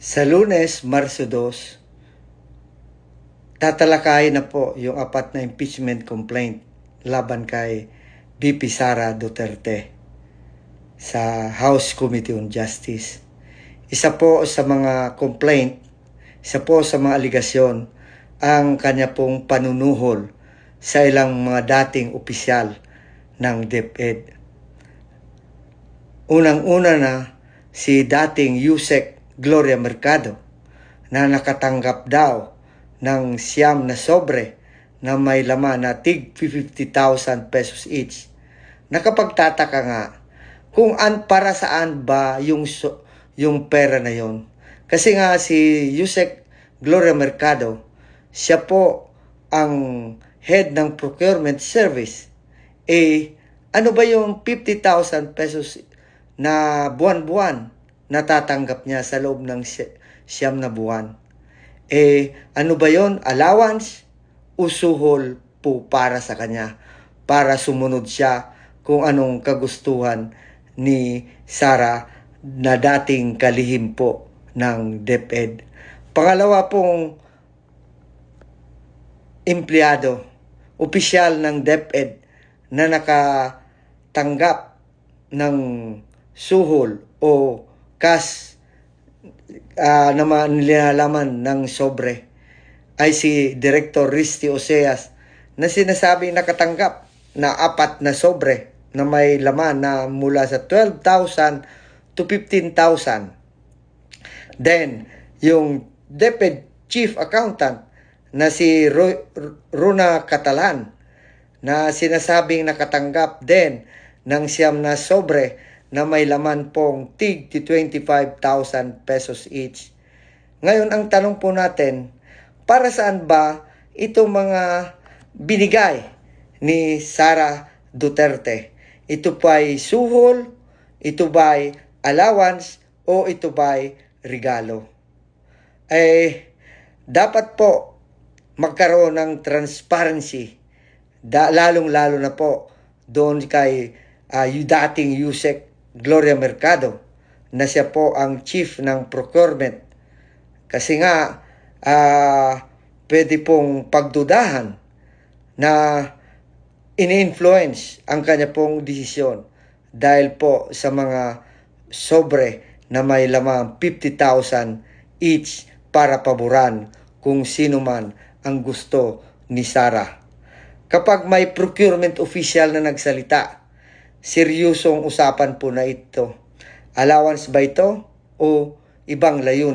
Sa Lunes, Marso 2, tatalakayin na po yung 4 na impeachment complaint laban kay VP Sara Duterte sa House Committee on Justice. Isa po sa mga complaint, isa po sa mga aligasyon ang kanya pong panunuhol sa ilang mga dating opisyal ng DepEd. Unang-una na si dating Yusek Gloria Mercado na nakatanggap daw ng siyam na sobre na may laman na tig 50,000 pesos each. Nakapagtataka nga kung para saan ba yung pera na yon. Kasi nga si Yusek Gloria Mercado, siya po ang head ng procurement service. Ano ba yung 50,000 pesos na buwan-buwan natatanggap niya sa loob ng siyam na buwan? Ano ba yon? Allowance? Usuhol po para sa kanya, para sumunod siya kung anong kagustuhan ni Sara na dating kalihim po ng DepEd. Pangalawa pong empleyado, opisyal ng DepEd na nakatanggap ng suhol o cash na nilalaman ng sobre ay si Director Risty Oseas na sinasabing nakatanggap na 4 na sobre na may laman na mula sa 12,000 to 15,000. Then, yung DepEd Chief Accountant na si Runa Catalan na sinasabing nakatanggap din ng siyam na sobre na may laman pong tig 25,000 pesos each. Ngayon, ang tanong po natin, para saan ba itong mga binigay ni Sara Duterte? Ito ba'y suhol? Ito ba'y allowance? O ito ba'y regalo? Dapat po magkaroon ng transparency, lalong-lalo na po doon kay dating Yusek Gloria Mercado na siya po ang chief ng procurement. Kasi nga, pwede pong pagdudahan na ini-influence ang kanya pong desisyon dahil po sa mga sobre na may lamang 50,000 each para paboran kung sino man ang gusto ni Sara. Kapag may procurement official na nagsalita, seryosong usapan po na ito. Allowance ba ito o ibang layunin?